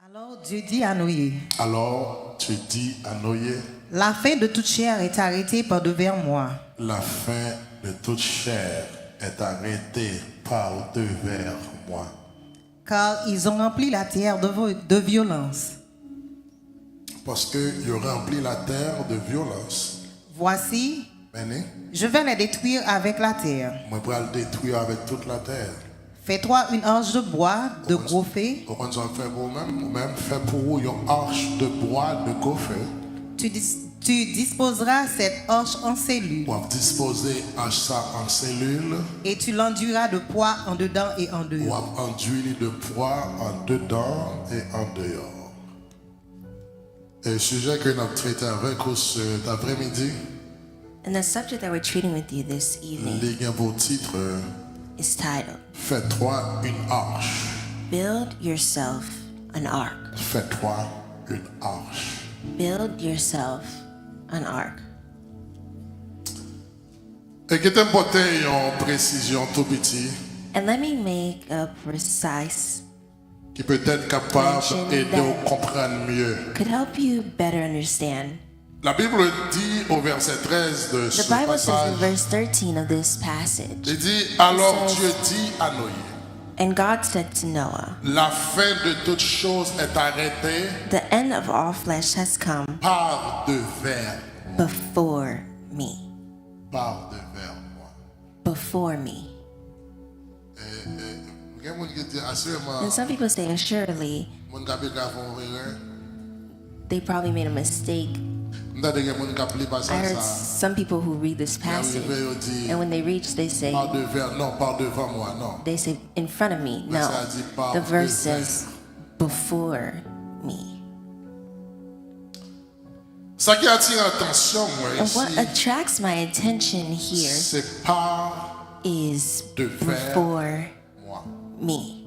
Alors Dieu dit à Noé. Alors tu dis à Noé. La fin de toute chair est arrêtée par devers moi. La fin de toute chair est arrêtée par devers moi. Car ils ont rempli la terre de violence. Parce qu'ils ont rempli la terre de violence. Voici, je vais les détruire avec la terre. Moi, je vais le détruire avec toute la terre. Fais-toi une arche de bois de gros feu. Comment ça fait pour vous-même? Fais pour vous une arche de bois de gros feu. Tu disposeras cette arche en cellules. Pour disposer ça en cellules. Et tu l'enduiras de poids en dedans et en dehors. Pour enduire de poids en dedans et en dehors. Et le sujet que nous avons traité avec vous cet après-midi. And the subject that we're treating with you this evening is titled, Fais-toi une arche. Build yourself an ark. Fais-toi une arche. Build yourself an ark. Et qui t'importe une précision tout petit. And let me make a precise qui peut être capable d'aider à comprendre mieux. Could help you better understand. La Bible dit au verset 13 de ce The Bible passage, says in verse 13 of this passage, il dit, alors Dieu dit à Noé, and God said to Noah, la fin de toutes choses est arrêtée, the end of all flesh has come par devers before me. Par devers moi. Before me. And some people say, assuredly, they probably made a mistake. I heard some people who read this passage, and when they reach, they say, in front of me. No, the verse says, before me. And what attracts my attention here is before me.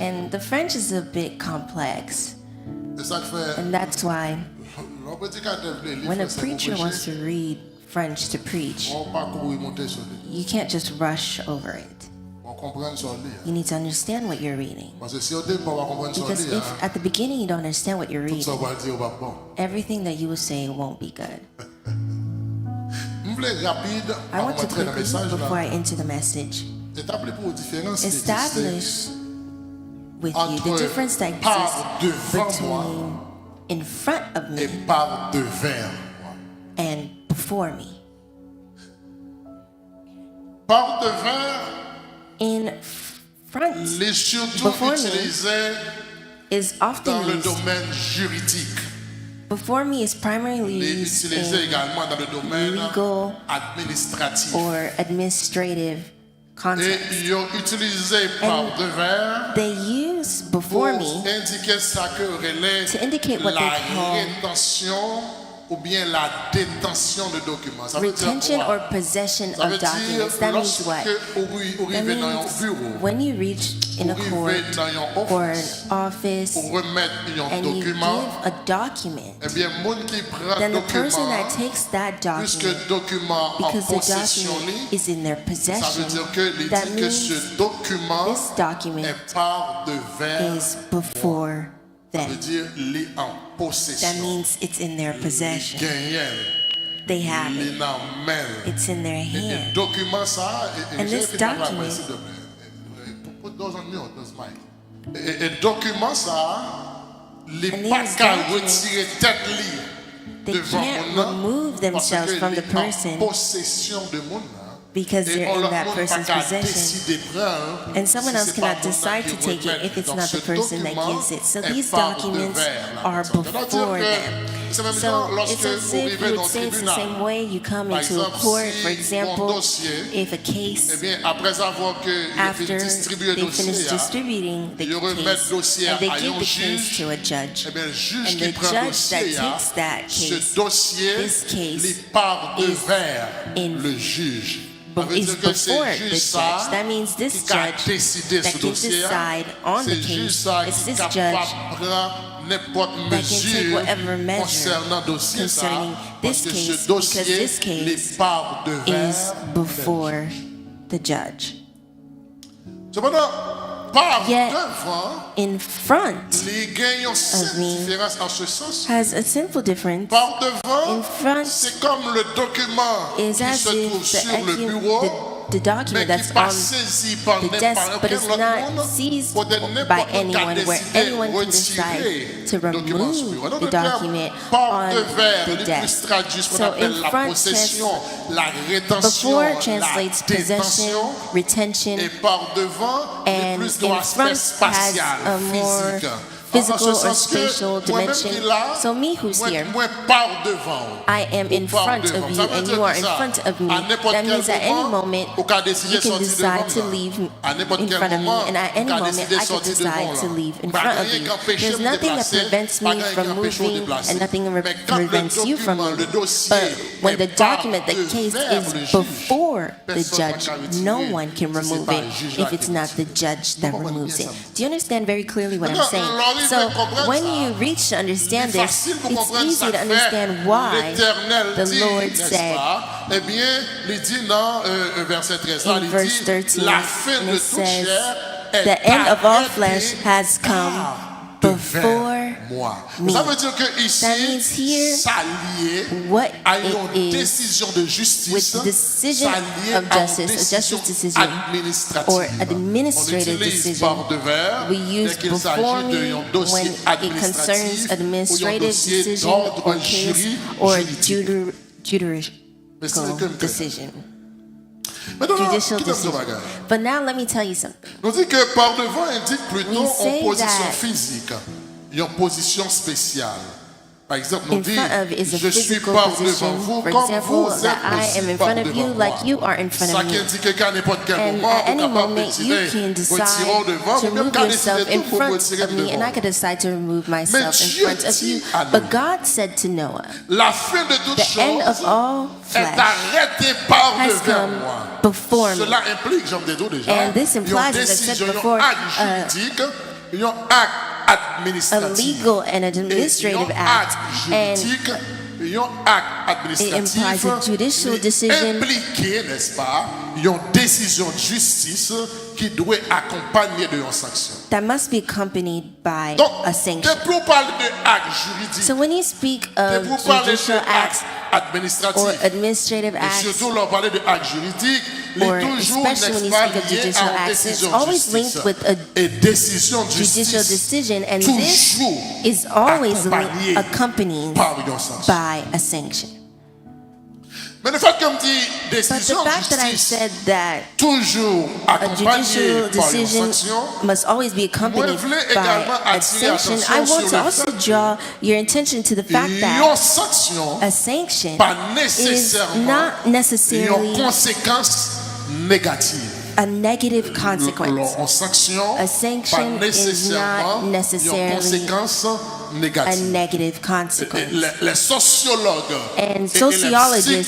And the French is a bit complex. And that's why when a preacher wants to read French to preach, you can't just rush over it. You need to understand what you're reading. Because if at the beginning you don't understand what you're reading, everything that you will say won't be good. I want to quickly, before I enter the message, establish with you the difference that exists between in front of me and before me. In front, before me, is often used. Before me is primarily used in legal or administrative context. And they use before me to indicate what they call retention or possession of documents. That means what? That means when you reach in a court or an office and you give a document, then the person that takes that document, because the document is in their possession, that means this document is before them. That means it's in their possession. They have it. It's in their hand. And this document, put those on mute, those mic. Et document ça, les pas qu'à retirer tête li. They can't remove themselves from the person because they're in that person's possession. And someone else cannot decide to take it if it's not the person that gives it. So these documents are before them. So it's as if you would say it's the same way you come into a court, for example, if a case, after they finish distributing the case, and they give the case to a judge, and the judge that takes that case, this case is before the judge. That means this judge that can decide on the case, it's this judge that can take whatever measure concerning this case, because this case is before the judge. Cependant, par Yet, devant, in front les gagnants of me différence en ce sens. has a simple difference. Par devant, In front c'est comme le document is qui as se trouve if sur le bureau, the document mais that's qui pas on saisi par the desk, but it's not seized by anyone, where anyone can decide to remove the document on the desk. So in front, before translates possession, retention, et par devant, and plus in d'aspect front has spatial, a more physique. physical or spatial dimension. So me who's here, I am in front of you and you are in front of me. That means at any moment you can decide to leave in front of me, and at any moment I can decide to leave in front of you. There's nothing that prevents me from moving and nothing prevents you from moving. But when the document, the case is before the judge, no one can remove it if it's not the judge that removes it. Do you understand very clearly what I'm saying? So when you reach to understand this, it's easy to understand why the Lord said in verse 13, and it says, the end of all flesh has come before me. That means here, what it is with the decision of justice, a justice decision or administrative decision, we use before me when it concerns administrative decision or case or judicial decision. Judicial decision. But now let me tell you something. On dit que par devant indique plutôt en position physique, en position spéciale. Par exemple, on dit, je suis par devant vous comme vous êtes aussi par devant moi. Ça qui indique qu'à n'importe quel moment, at any moment you can decide to remove yourself in front of me, and I could decide to remove myself in front of you. But God said to Noah, the end of all flesh has come before me. And this implies, as I said before, a legal and administrative act, and it implies a judicial decision, that must be accompanied by a sanction. So when you speak of judicial acts or administrative acts, or especially when you speak of judicial acts, it's always linked with a judicial decision, and this is always accompanied by a sanction. But the fact that I said that a judicial decision must always be accompanied by a sanction, I want to also draw your attention to the fact that a sanction is not necessarily a negative consequence. A sanction is not necessarily a negative consequence. And sociologists and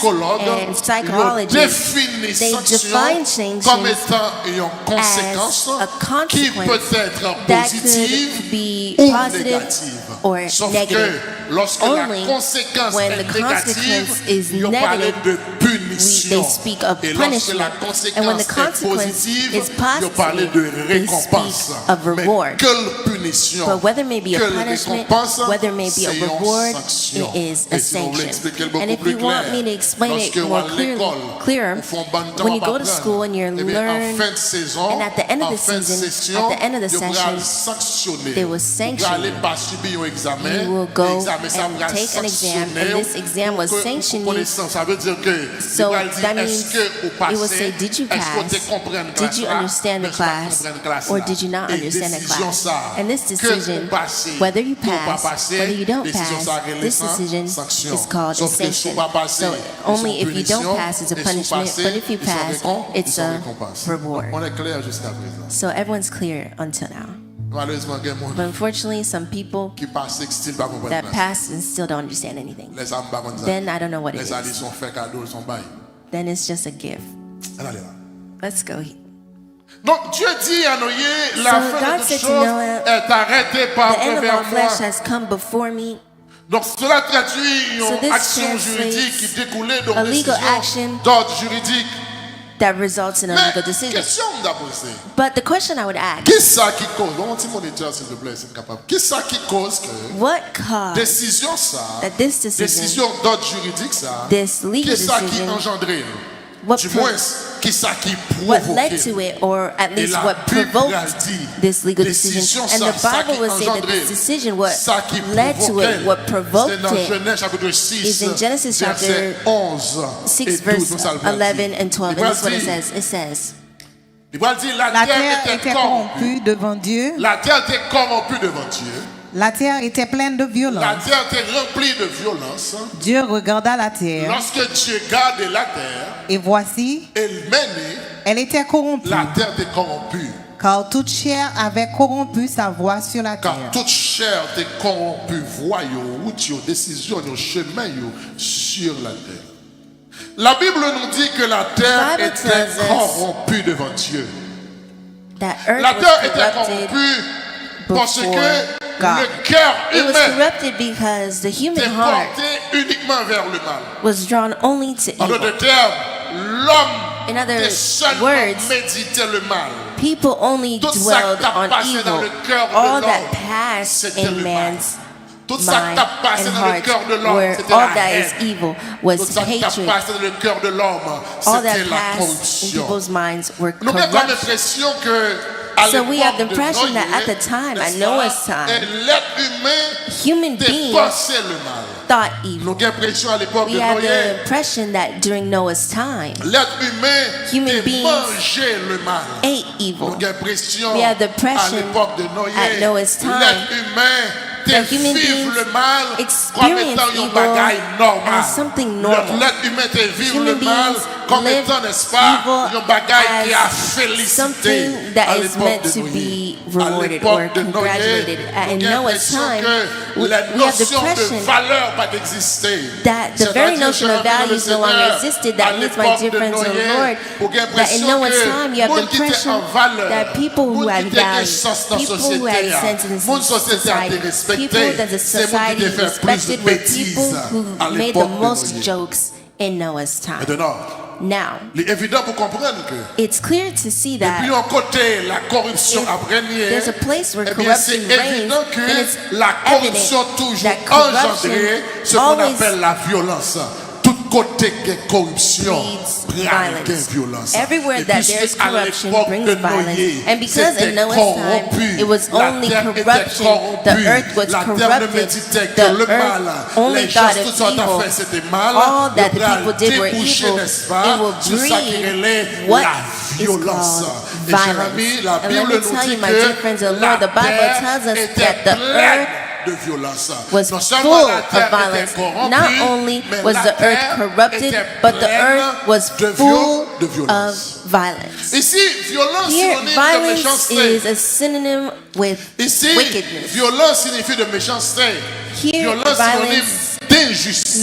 psychologists, they define sanctions as a consequence that could be positive or negative. Only when the consequence is negative, they speak of punishment. And when the consequence is positive, they speak of reward. But whether it may be a punishment, whether it may be a reward, it is a sanction. And if you want me to explain it more clearer, when you go to school and you learn, and at the end of the season, at the end of the session, they will sanction you. You will go and take an exam, and this exam was sanctioned you. So that means it will say, did you pass? Did you understand the class? Or did you not understand the class? And this decision, whether you pass, whether you don't pass, this decision is called a sanction. So only if you don't pass, it's a punishment, but if you pass, it's a reward. So everyone's clear until now. But unfortunately, some people that pass and still don't understand anything. Then I don't know what it is. Then it's just a gift. Let's go. Donc Dieu dit à Noé, la fin de toutes choses est arrêtée par devant moi. Donc cela traduit une action juridique qui découlait donc d'ordre juridique. that results in a legal decision. Question m'a posée. But the question I would ask, Qui ça qui cause? Bon, petit moniteur s'il te plaît, c'est capable. Qui ça qui cause que what caused décision ça, that this decision, décision d'ordre juridique ça, this legal qui ça qui decision, engendré? what Du pro- moins, qui ça qui what provoqué? led to it, or at Et least la what Bible provoked a dit, this legal decision. décision And ça, the ça Bible qui will say that engendré, this decision, what ça qui led to provoqué, it, what provoked c'est dans it, Jeunesse chapitre 6, is in Genesis chapter verset 11 6 et 12, verse nous ça le dit. 11 and 12. And this is what it dit, says. It says, il va dire, la La terre terre était corrompue devant Dieu. La terre était corrompue devant Dieu. La terre était pleine de La violence. terre était remplie de violence. Dieu regarda la terre. Lorsque Dieu gardait la terre, Et voici, elle était corrompue. la terre était corrompue. Car toute chair avait corrompu sa voie sur la Car terre. toute chair était corrompue, voyons, route, décision, chemin sur la terre. La Bible nous dit que la terre Bible était tells us corrompue devant Dieu. that earth La terre was était corrupted corrompue parce que God. le cœur It was humain corrupted because the human était heart porté uniquement vers le mal. was drawn only to En evil. d'autres termes, l'homme In other était seulement words, méditait le mal. People only Tout ça dwelled qui a on passé dans evil. le cœur de All l'homme, that passed c'était in le mal. man's Tout ça qui mind a passé and dans le heart, cœur de l'homme, where c'était all la that is haine. evil was Tout ça qui a hatred. passé dans le cœur de l'homme, All c'était that la passed in corruption. people's minds were Nous avons corrupt. l'impression que à So we have the l'époque de impression that Noé, at the time, at n'est-ce Noah's pas, time, l'être humain human beings dépensait le mal. thought evil. Nous avons l'impression à l'époque We de have Noé, the impression that during Noah's time, l'être humain Human beings mangeait le mal. ate Nous evil. avons l'impression We have the à impression l'époque de Noé, at Noah's time l'être humain that human vivre beings le mal comme experience étant un evil bagage normal. as something normal. L'être humain te vivre le Human mal beings comme live étant, n'est-ce pas, evil un bagage qui a as félicité something à that is l'époque meant de to Noé. be À rewarded l'époque or de Noé, congratulated. In nous avons Noah's l'impression time, que la we have the notion de impression valeur pas d'exister. that the very notion of values no longer existed. That means, my dear friends in the Lord, that in Noah's time you have the impression that people who had values, people who had sense in society, people that the society respected were people who made the most jokes in Noah's time. Now, Il est évident pour comprendre que it's clear to see depuis that un côté la corruption if a régné, there's a place where eh bien c'est corruption reigns, évident que then it's la corruption evident toujours that corruption engendré ce qu'on always appelle la violence. Tout côté que corruption breeds prend violence. violence. Everywhere Et that puisque there's à corruption l'époque brings de violence. Noé, And because c'était in Noah's time, corrompu, it was la only terre était corruption, corrompue, the earth was la terre ne corrupted, méditait que the le mal. earth only Les gens thought tout of ce qu'on a evil. fait c'était mal. All that the Le bras people did were débouché, evil. n'est-ce pas, It will sur ça qui breed relève what la is violence. called Et chers violence. amis, la And let Bible me nous tell dit you, my dear friends in the que la Lord, the Bible terre tells us était that the pleine earth de violence. was Non full seulement la of terre était violence. corrompue, Not only mais was la the earth terre corrupted, était but the pleine earth was de full violence. of violence. Ici, violence Here, synonyme de violence méchanceté. is a synonym with Ici, wickedness. violence signifie de méchanceté. Here, Violence synonyme violence d'injustice.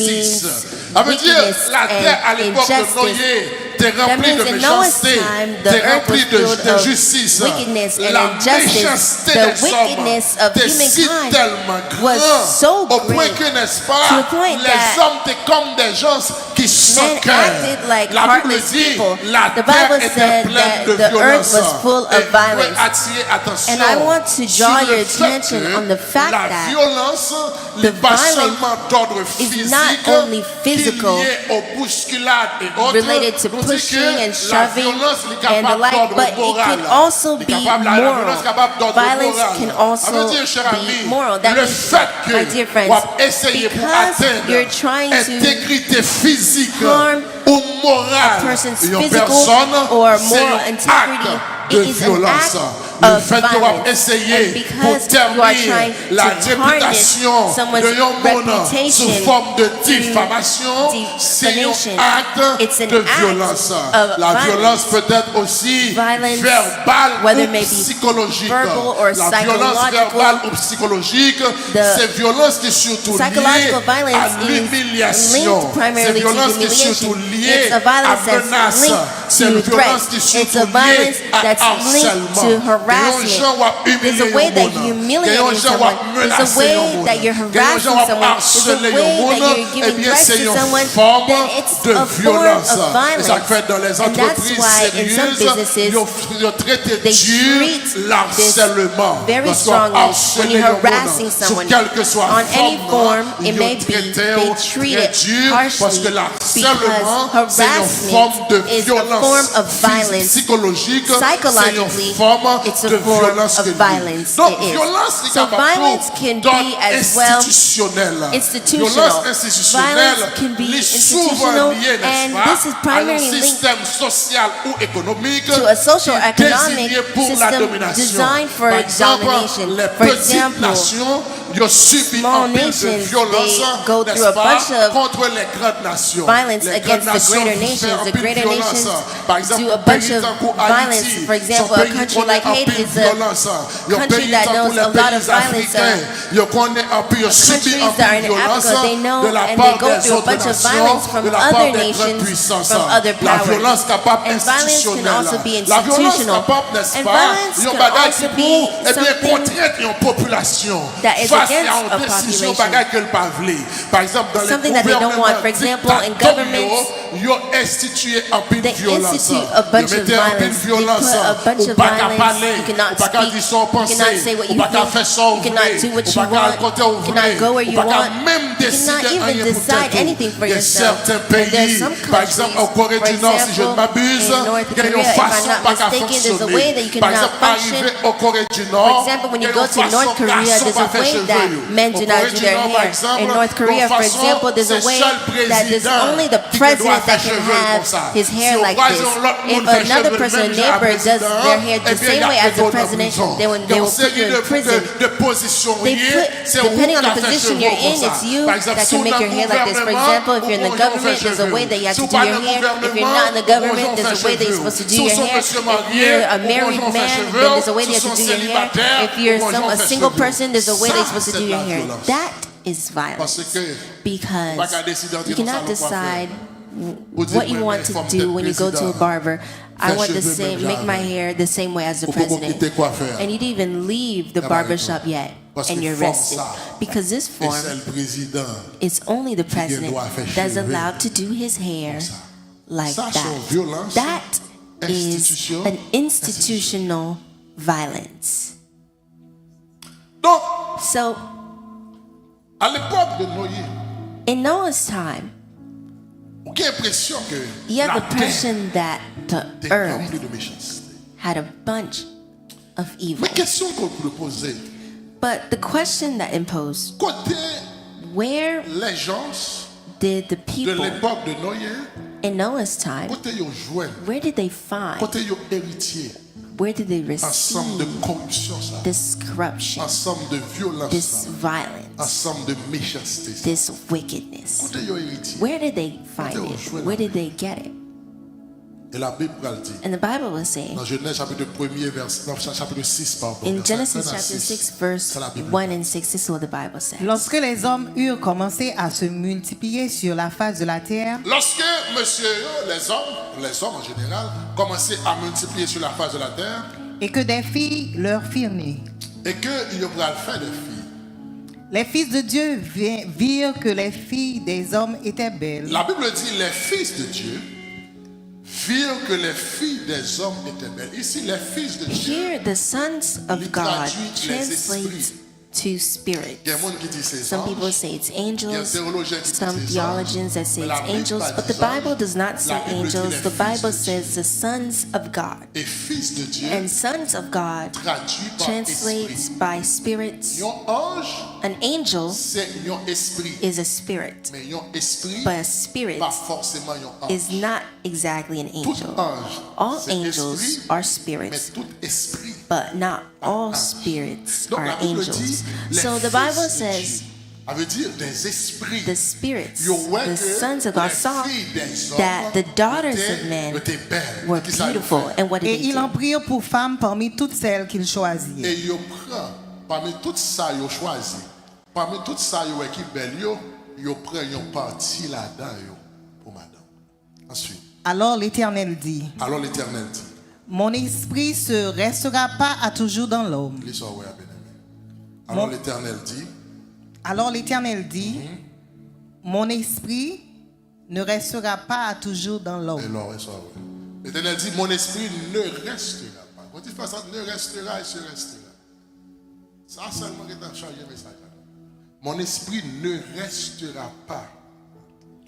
means Ça veut dire, wickedness la terre à and l'époque de injustice. Noé était That remplie means de in Noah's méchanceté, time, the était earth remplie was filled de of justice. wickedness and La injustice. méchanceté The des wickedness hommes of était si humankind tellement was grand, so au point great que, n'est-ce to pas, the point les that hommes étaient comme des gens qui sans men cœur. acted like La Bible heartless dit, people. la The terre Bible était said pleine that de the earth violence. was full of Et vous pouvez violence. attirer attention And I want to sur draw le your fait attention que on the fact la that violence the n'est pas violence seulement d'ordre is physique, not only physical, qui est lié aux bousculades et autres, related to nous dit pushing que and la shoving violence est and the capable like, d'ordre but it moral. can also Elle est be capable- la violence moral. est capable d'ordre Violence moral. can Ça veut also dire, cher be ami, moral. That le means, fait que my dear friends, vous essayez pour because atteindre you're trying to intégrité physique harm ou morale a person's d'une physical personne, or c'est moral un integrity, acte it de is an violence. act Le of fait de violence. essayer And pour because you are ternir trying la to réputation tarnish someone's de un monde sous reputation forme de through diffamation, c'est un defamation, acte it's an de act violence. of La violence. violence peut être aussi Violence, verbale whether ou it may be psychologique. verbal or La violence psychological, verbale ou psychologique, the c'est violence qui est surtout liée psychological violence à is l'humiliation. linked C'est primarily to violence qui est surtout humiliation. liée It's a violence à that's menace. linked C'est to une violence threat. qui est It's a surtout liée violence à that's linked to harcèlement. harassment. There's a way that you're humiliating someone. There's a way that you're harassing someone. There's a way that you're giving threats to someone. Then it's a form of violence. And that's why in some businesses, they treat this very strongly when you're harassing someone. On any form, it may be, they treat it harshly because harassment is a form of violence. Psychologically, it's a form of violence. It is. So violence can be as well institutional. Violence can be institutional, and this is primarily linked to a social economic system designed for domination. For example, small nations, they go through a bunch of violence against the greater nations. The greater nations do a bunch of violence. For example, a country like Haiti is a country that knows a lot of violence. Countries that are in Africa, they know and they go through a bunch of violence from other nations, from other powers. And violence can also be institutional. And violence can also be something that is against a population. Something that they don't want. For example, in governments, they institute a bunch of violence. They put a bunch of violence. You cannot speak. You cannot say what you think. You cannot do what you want. You cannot go where you want. You cannot even decide anything for yourself. And there's some countries, for example, in North Korea, if I'm not mistaken, there's a way that you cannot function. For example, when you go to North Korea, there's a way that men do not do their hair. In North Korea, for example, there's a way that there's only the president that can have his hair like this. If another person, a neighbor, does their hair the same way as the president, then when they will put you in prison. They put, depending on the position you're in, it's you that can make your hair like this. For example, if you're in the government, there's a way that you have to do your hair. If you're not in the government, there's a way that you're supposed to do your hair. If you're a married man, then there's a way that you have to do your hair. If you're a single person, there's a way that you're supposed to do your hair. That is violence. Because you cannot decide what you want to do when you go to a barber. I want to make my hair the same way as the president. And you didn't even leave the barber shop yet. And you're arrested. Because this form, it's only the president that's allowed to do his hair like that. That is an institutional violence. So, in Noah's time, you have the impression that the earth had a bunch of evil. But the question that imposed, where did the people in Noah's time, where did they find, where did they receive this corruption, this violence, this wickedness? Where did they find it? Where did they get it? And the Bible was saying, in Genesis chapter 6, verse 1 and 6, this is what the Bible says. Lorsque les hommes eurent commencé à se multiplier sur la face de la terre, lorsque les hommes en général, commençaient à multiplier sur la face de la terre, et que des filles leur firent nées, et que il y aura fait des filles, les fils de Dieu virent que les filles des hommes étaient belles. La Bible dit les fils de Dieu virent que les filles des hommes étaient belles. Ici, les fils de Dieu. Here, the sons of God translate to spirits. Some people say it's angels. Some theologians that say it's angels. But the Bible does not say angels. The Bible says the sons of God. And sons of God translates by spirits. An angel is a spirit. But a spirit is not exactly an angel. All angels are spirits. But not all spirits are angels. So the Bible says the spirits, the sons of God saw that the daughters of men were beautiful. And what did Et they ils en do? prirent pour femmes parmi toutes celles qu'ils choisirent. Et ils prennent parmi toutes ça ils choisi. Parmi toutes ça ils qui belle ils prennent une partie là-dedans pour madame. Ensuite. Alors l'Éternel dit, Mon esprit se restera pas à toujours dans l'homme. Alors l'Éternel dit, mon esprit ne restera pas à toujours dans l'homme. L'Éternel dit, mon esprit ne restera pas. Quand il fait ça, ne restera et se restera. Ça seulement qui est en charge du message. Mon esprit ne restera pas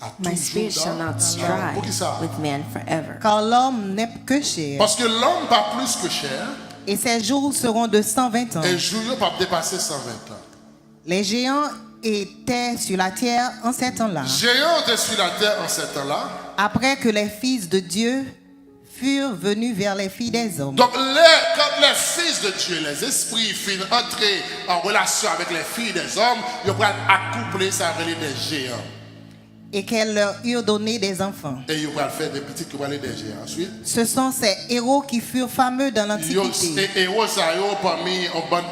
à My spirit toujours shall dans not strive with man forever. Car l'homme n'est que chair. Parce que l'homme pas plus que chair. Et ses jours seront de 120 ans. Et jours ne pas dépasser 120 ans. Les géants étaient sur la terre en ces temps-là. Géants étaient sur la terre en ces temps-là. Après que les fils de Dieu furent venus vers les filles des hommes. Donc quand les fils de Dieu, les esprits finissent entrer en relation avec les filles des hommes, ils vont accoupler ça avec des géants. Et qu'elles leur eurent donné des enfants. Et ils vont faire des petits qui vont aller des géants. Ensuite, ce sont ces héros qui furent fameux dans l'Antiquité. Les héros, ça y est, parmi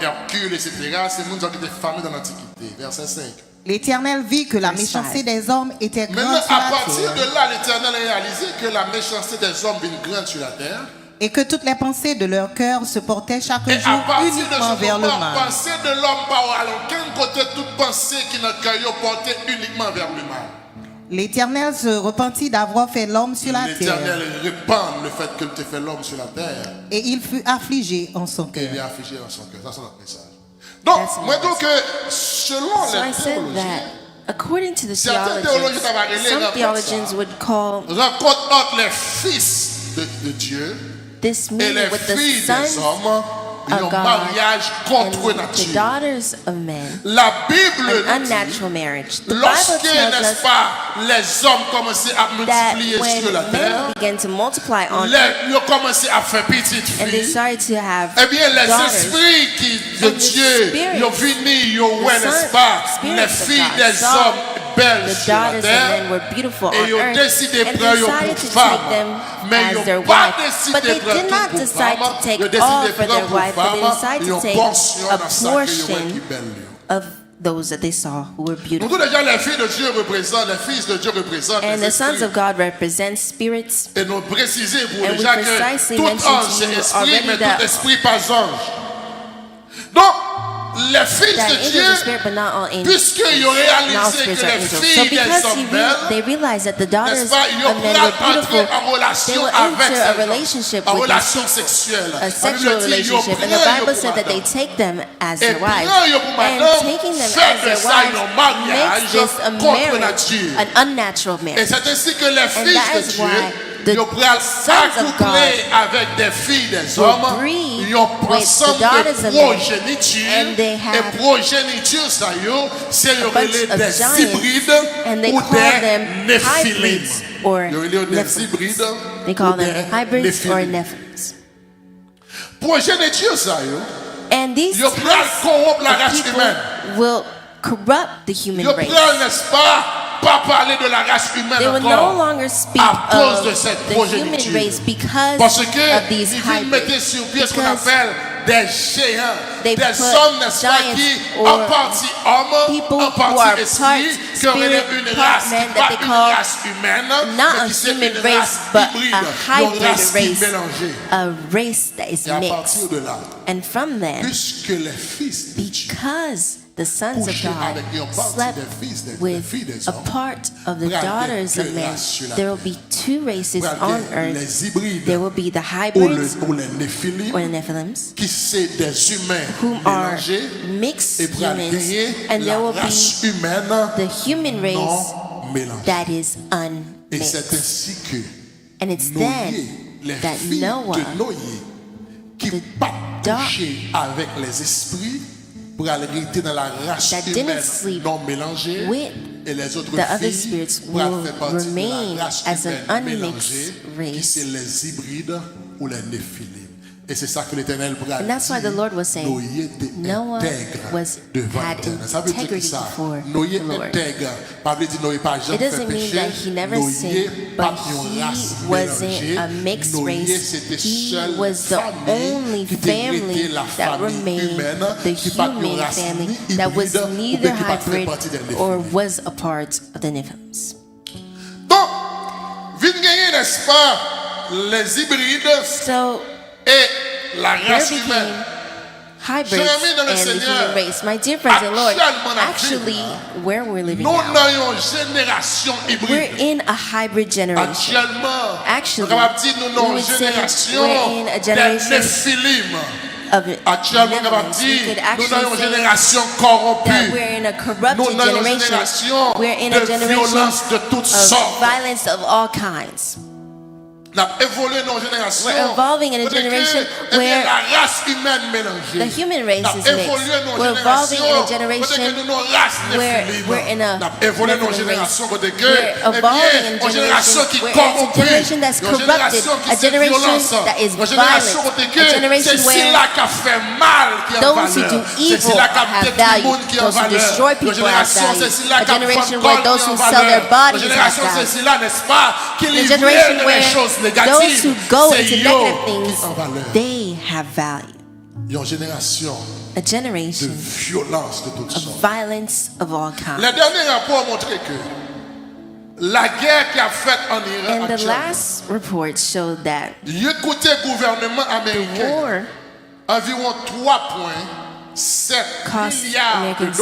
Hercule, etc. C'est les gens qui étaient fameux dans l'Antiquité. Verset 5. L'Éternel vit que la méchanceté des hommes était grande maintenant, sur la à partir terre. de là, l'Éternel a réalisé que la méchanceté des hommes est grande sur la terre. Et que toutes les pensées de leur cœur se portaient chaque et jour uniquement vers le mal. La pensée de l'homme, à aucun côté, toute pensée qui n'a qu'à porter uniquement vers le mal. L'Éternel se repentit d'avoir fait l'homme sur la terre. L'Éternel répand le fait qu'il te fait l'homme sur la terre. Et il fut affligé en son cœur. Il est affligé en son cœur. Ça, c'est notre message. Donc, moi, donc, selon les théologiens, according to the theologians, some theologians would call rencontre entre les fils de Dieu this et meeting les with the filles sons des hommes. of God mariage contre and nature. the daughters of men, La Bible an unnatural marriage. The Bible lorsque, tells n'est-ce us pas, les hommes commençaient à that multiplier sur la when terre, men began to multiply on earth, ils ont commencé à faire petites and they filles. started to have Eh bien, les daughters, esprits de Dieu, ils ont fini, ils ont, n'est-ce pas, les filles des hommes belles the sur la daughters of terre, men were beautiful et ils on ont earth, décidé de and prendre decided pour to femme. take them Mais ils as their n'ont pas wife. décidé But de they prendre did not pour decide femme, to take ils ont décidé all de for their prendre pour wife, but they femme, decided ils to ont take portion a dans ça que ils portion ont qui belle. of those that they saw who were beautiful. Donc, déjà, les filles de Dieu représentent, les fils de Dieu représentent And les the sons esprits. of God represent spirits. Et nous précisons pour And we déjà que precisely tout mentioned ange to est you esprit, already mais that- tout esprit pas ange. Donc, les fils That de angels Dieu, are spirit, but not all angels. puisqu'ils ont Not all réalisé spirits que are les angels. So filles des because hommes belles, they realized that the daughters n'est-ce pas, ils ont of men were beautiful, entrer en they relation will avec enter a ces gens, relationship en with relation these sexuelle. a sexual relationship, and the Bible said that they take them as Et their wives, prendre pour and madame, taking them faire as de their ça wives un mariage makes this a contre marriage, nature. an unnatural Et marriage. c'est ainsi que les fils that de is Dieu, why the ils ont pris sons of God accouplé avec des filles des will hommes, breed ils ont with ensemble the daughters de of men, progéniture, and they have et progéniture, ça y est, c'est bunch of des giants, hybrides and they ou call them des néphilim. hybrids or Ils ont des Nephilims. hybrides They call ou them des hybrids or néphilim. Nephilims. Progéniture, ça y est, And these ils ont pris corrompre la types race of people humaine. will corrupt the human Ils ont race. pris, n'est-ce pas parler de la race humaine They will no encore. longer speak À cause of de cette the human progéniture. race because Parce que of these ils mettaient hybrids. sur pied ce qu'on Because appelle des géants, they des put hommes, n'est-ce pas, giants qui or en partie hommes, people en who are partie part esprit, qui auraient spirit, une part race men qui that pas they une call race humaine, not mais a qui c'est human une race, race but hybride, a une hybrid race qui est race, mélangée. a race that is Et à mixed. partir de là, And from then, puisque les fils de Dieu because the sons of couchaient God avec une partie slept des fils des with filles des a hommes, part of the Regardez daughters of deux men, races sur la there will be two races on regardez earth. les hybrides There will be the ou hybrids les néphilim, or the Nephilims, qui c'est des humains whom are mélangés mixed et pour humans, gagner and la there will race be humaine the human race non mélangée. that is Et c'est unmixed. ainsi que And it's Noé, then les that filles Noah, de Noé, qui the pas da- touché avec les esprits pour aller rester dans la race that didn't humaine sleep non mélangée, with et les autres the other filles spirits pour aller will faire partie de remain la race as an humaine unmixed mélangée, qui race. c'est les hybrides ou les néphilim. Et c'est ça que l'Éternel pourra And that's why the Lord was saying, Noé était Noah intègre devant had l'Éternel. Ça veut dire que integrity ça, before Noé the Lord. intègre, pas veut dire Noé pas jamais It fait doesn't mean péché, that he never Noé sinned, pas but une he race wasn't mélangée. a mixed Noé, race. c'était He seule was the only famille qui était family la that famille remained humaine, the qui pas une human race family ni that was hybride, ou neither bien qui pas fait hybrid partie des or Néphilims. was a part of the Nephilims. Donc, vite gagner, n'est-ce pas, les hybrides, So et la race humaine. Hybrids and the human race. My dear friends in the Lord, actually, where we're living now, we're in a hybrid generation. Actually, we would say we're in a generation of Nephilim. We could actually say that we're in a corrupted generation. We're in a generation of violence of all kinds. We're evolving in a generation where the human race is mixed. We're evolving in a generation where we're in a Nephilim race. We're evolving in a generation where it's a generation that's corrupted, a generation that is violent, a generation where those who do evil have value, those who destroy people have value, a generation where those who sell their bodies have value, a generation where those who go into negative things, they have value. A generation of violence of all kinds. And the last report showed that the war cost Americans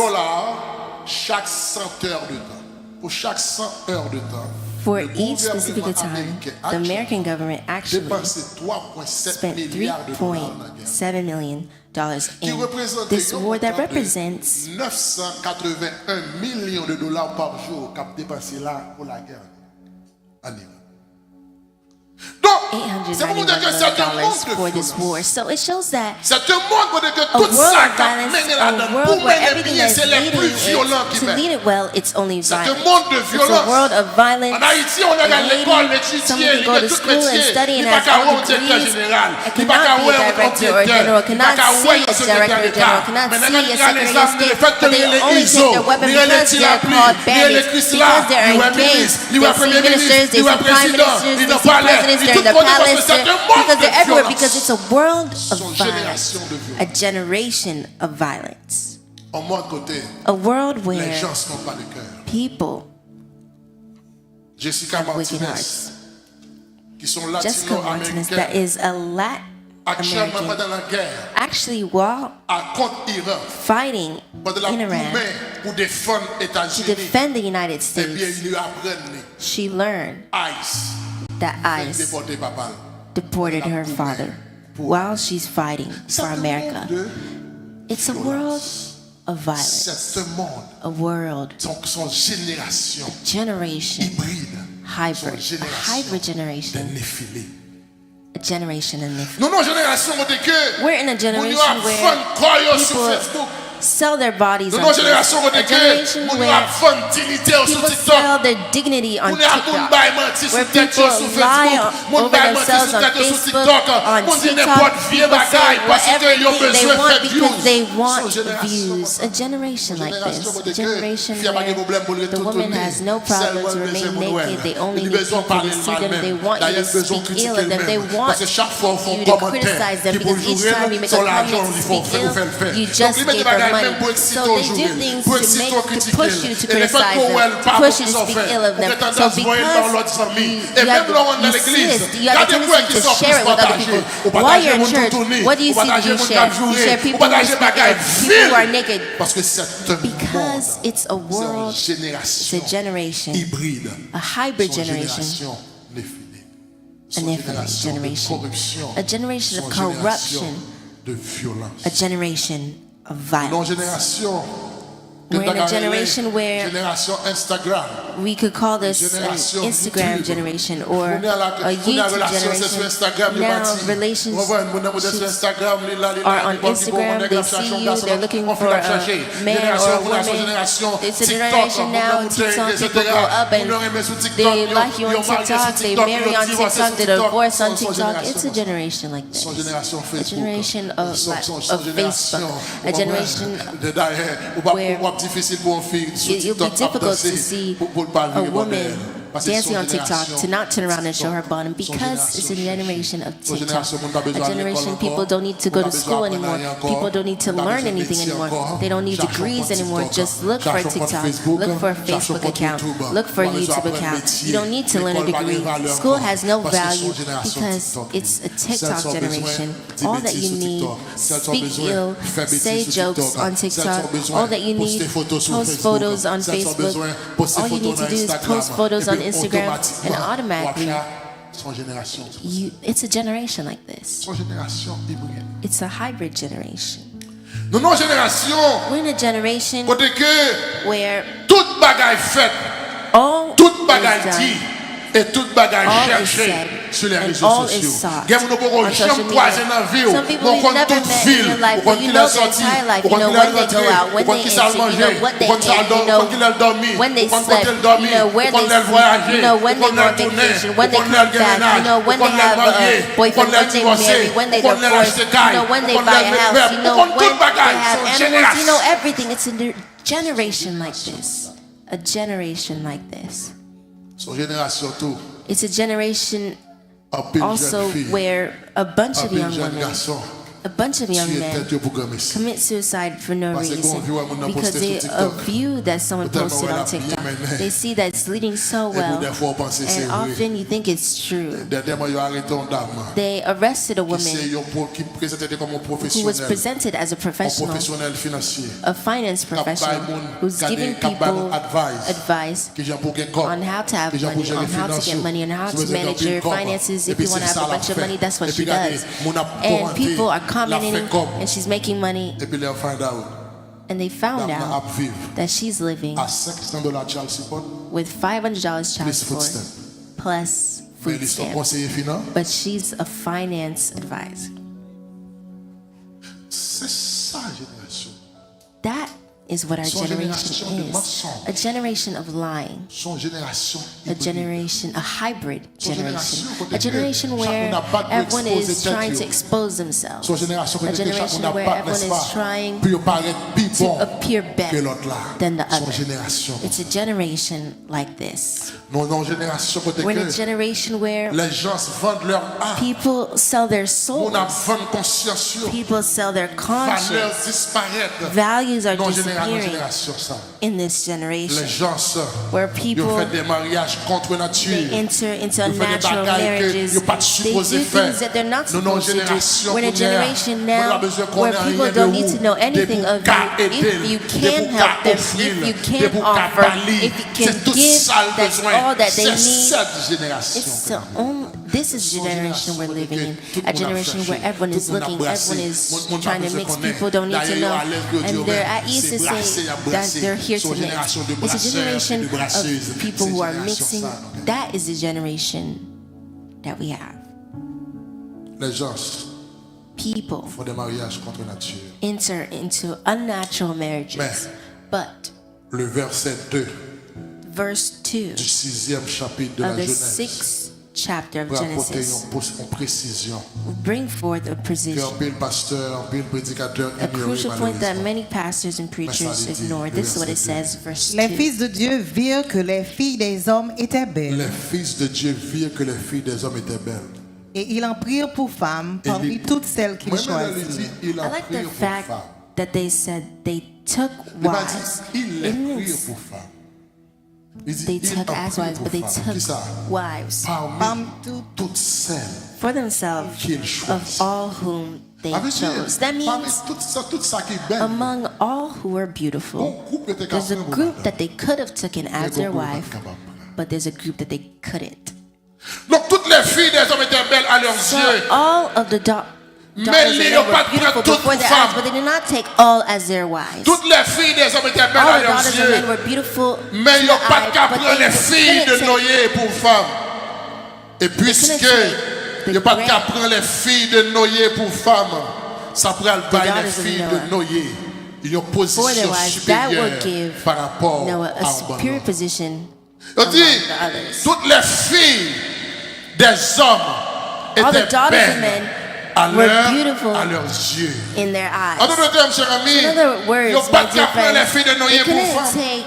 chaque 100 heures de temps. Pour chaque 100 heures de temps. For each specific time, the American government actually spent $3.7 million in this war that represents $981 millions par jour qu'a dépensé là pour la guerre en Irak. $891 million for this war. So it shows that a world of violence, a world where everything is leading to lead it well, it's only violence. It's a world of violence. Someone can go to school and study and have all degrees and cannot be a director or a general, cannot see a director or general, cannot see a secretary of state, but they only take their weapon because they're called bandits, because they're engaged. They see ministers, they see prime ministers, they see presidents, they're in the palace, because they're everywhere, because it's a world of violence, a generation of violence, a world where people have wicked hearts. Jessica Martinez, that is a Latin American, actually while fighting in Iran to defend the United States, she learned that ICE deported her father while she's fighting for America. It's a world of violence, a world, a generation, hybrid, a hybrid generation, a generation of Nephilim. We're in a generation where people sell their bodies on TikTok. A generation where people sell their dignity on TikTok, where people lie over themselves on Facebook, on TikTok. People say whatever they want because they want views. A generation like this, a generation where the woman has no problem to remain naked. They only need people to see them. They want you to speak ill of them. They want you to criticize them because each time you make a comment to speak ill, you just gave them money. So they do things to push you to criticize them, to push you to speak ill of them. So because you insist, you have the tendency to share it with other people. While you're in church, what do you see you share? You share people who are speaking ill, people who are naked. Because it's a world, it's a generation, a hybrid generation, a Nephilim generation, a generation of corruption, a generation of violence. We're in a generation where we could call this an Instagram generation or a YouTube generation. Now relationships are on Instagram, they see you, they're looking for a man or a woman. It's a generation now, TikTok, people go up and they like you on TikTok, they marry on TikTok, they divorce on TikTok. It's a generation like this. A generation of Facebook, a generation where it will be difficult to see a woman dancing on TikTok, to not turn around and show her bottom, because it's a generation of TikTok. A generation people don't need to go to school anymore. People don't need to learn anything anymore. They don't need degrees anymore. Just look for a TikTok, look for a Facebook account, look for a YouTube account. You don't need to learn a degree. School has no value because it's a TikTok generation. All that you need, speak ill, say jokes on TikTok. All that you need, post photos on Facebook. All you need to do is post photos on Instagram, and automatically, it's a generation like this. It's a hybrid generation. We're in a generation where toute bagaille faite, all toute bagaille is done. dit et toute bagaille cherchée sur les réseaux sociaux. Some people you've never met in your life, but you know their entire life. You know when they go out, when they enter, you know what they eat, you know when they slept, you know where they sleep, you know when they go on vacation, when they come back, you know when they have a boyfriend, when they marry, when they divorce, you know when they buy a house, you know when they have animals, you know everything. It's a generation like this. A generation like this. It's a generation also where a bunch of young women, a bunch of young men commit suicide for no reason because they view that someone posted on TikTok. They see that it's leading so well, and often you think it's true. They arrested a woman who was presented as a professional, a finance professional, who's giving people advice on how to have money, on how to get money, on how to manage your finances. If you want to have a bunch of money, that's what she does. And people are commenting, and she's making money, and they found out that she's living with $500 child support plus food stamps, but she's a finance advisor. That is what our generation is. A generation of lying. A generation, a hybrid generation. A generation where everyone is trying to expose themselves. A generation where everyone is trying to appear better than the other. It's a generation like this. We're in a generation where people sell their souls. People sell their conscience. Values are disappearing in this generation, where people they enter into unnatural marriages. They do things that they're not supposed to do. We're in a generation now where people don't need to know anything of you. If you can help them, if you can offer, if you can give, that's all that they need. This is the generation we're living in. A generation where everyone is looking, everyone is trying to mix. People don't need to know, and they're at ease to say that they're here to mix. It's a generation of people who are mixing. That is the generation that we have. People enter into unnatural marriages, but verse 2 of the 6th chapter of Genesis bring forth a precision, a crucial point that many pastors and preachers ignore. This is what it says, verse 2. Les fils de Dieu virent que les filles des hommes étaient belles. Les fils de Dieu virent que les filles des hommes étaient belles. Et ils en prirent pour femmes parmi toutes celles qu'ils choisirent. I like the fact that they said they took wives. They took as wives, but they took wives for themselves of all whom they chose. That means among all who were beautiful, there's a group that they could have taken as their wife, but there's a group that they couldn't. Donc toutes les filles des hommes étaient belles à leurs yeux. All of the daughters were beautiful before their eyes, but they did not take all as their wives. Toutes les filles des hommes étaient belles à leurs yeux. Men were beautiful, mais ils n'ont pas qu'à prendre les filles de Noé pour femmes. Et puisque ils n'ont pas qu'à prendre les filles de Noé pour femmes, ça pourrait le bailler les filles de Noé. Ils ont position supérieure par rapport à Noé. On dit, toutes les filles des hommes étaient belles à leurs yeux. In their eyes. En d'autres termes, cher ami, ils n'ont pas qu'à prendre les filles de Noé pour femmes.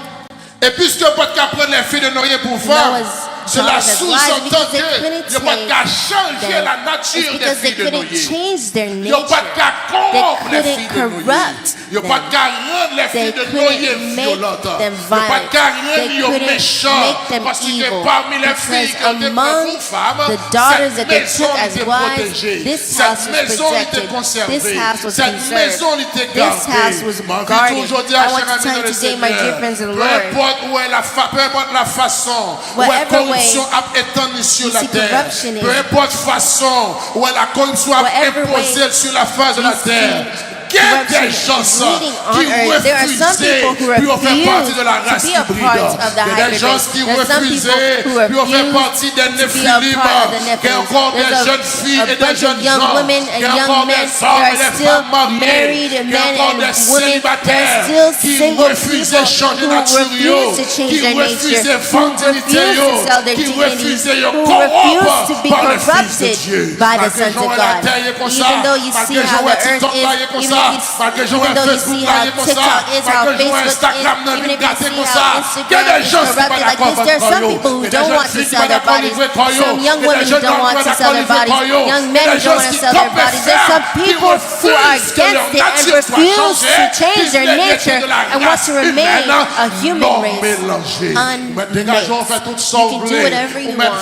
Et puisqu'ils n'ont pas qu'à prendre les filles de Noé pour femmes, Cela daughters as sous-entend wives because they que couldn't il n'y a pas take qu'à changer them. la It's nature des because they filles de couldn't Noé. change their Il n'y a pas nature. qu'à corrompre les They filles de couldn't Noé. corrupt Il n'y a pas them. qu'à rendre les They filles de Noé couldn't make violentes. them Il n'y a pas violent. qu'à They rendre les couldn't méchants. make them Parce que evil. parmi les filles Because qui ont été among prises pour femmes, the daughters that cette they maison took as était wives, protégée. this Cette house was maison était protected. conservée. This house was Cette conserved. maison était This gardée. house was guarded. I want to tell you today, my dear friends in the Peu Lord, importe où est peu importe la façon où la whatever corruption way a étendue sur la see terre, corruption peu is, importe façon où la corruption a whatever imposée way sur la face de la terre, il y a des gens qui there are some people who refusaient pour faire partie refuse de la to race be a hybride. part of the Il y a des hybrid gens race. qui There's some people refusaient who pour faire partie refuse des to be a Néphilim. part of the Il y a Nephilim. encore des There's jeunes filles a et des bunch jeunes of young gens. women Il and y a young encore men des that hommes et are des still femmes mariées. married Il y a men encore and des women. There are célibataires still qui single refusaient de changer people who nature, refuse to change qui their refusaient nature, de who vendre dignité, refuse to sell their qui dignity, refusaient de who refuse to be corrompre par le Fils de corrupted Dieu. by the Malgré sons of la God. terre est comme ça, Even though you see malgré how the earth TikTok là est is, comme even ça, if malgré you Facebook see là how est comme ça, TikTok is, how malgré Facebook Instagram is, là even est if you gâté see comme how ça, il y a Instagram des is gens qui sont pas corrupted like d'accord this, there are some avec people who il y a des don't jeunes want to filles qui sell sont their d'accord bodies, avec Koyo, some young il y a des women who jeunes don't want to sell their bodies, young men who don't want to sell their bodies. There's some people who are against it and refuse to change their nature and want to remain a human race unmade. You can do whatever you want.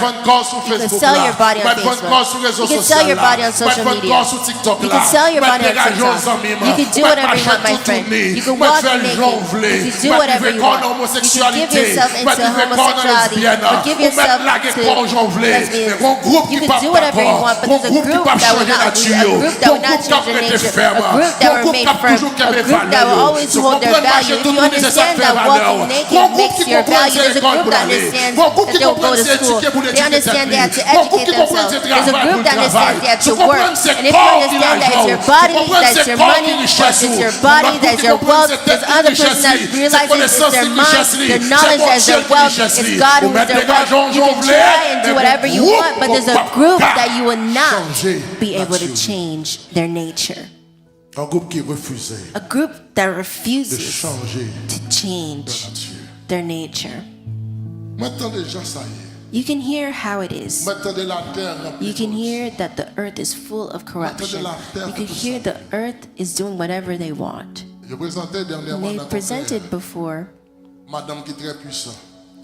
You can sell your body on Facebook. You can sell your body on social media. You can sell your body on TikTok. You can do whatever you want, my friend. You can walk naked. You can do whatever you want. You can give yourself into homosexuality or give yourself to lesbians. You can do whatever you want, but there's a group that will not agree, a group that will not change their nature, a group that will remain firm, a group that will always hold their value. If you understand that walking naked makes your value, there's a group that understands that they'll go to school. They understand they have to educate themselves. There's a group that understands they have to work. And if you understand that it's your body, that's your money, that's your body, that's your wealth, there's other person that realizes it's their mind, their knowledge as their wealth, it's God who is their wealth. You can try and do whatever you want, but there's a group that you will not be able to change their nature. Un groupe qui refusait A group that de refuses changer to change their nature. Maintenant déjà ça y est. You can hear how it is. Maintenant de la terre remplie You de can corruption. hear that the earth is full of corruption. You can hear the earth is doing whatever they want. Je présentais dernièrement They dans presented before madame qui est très puissante,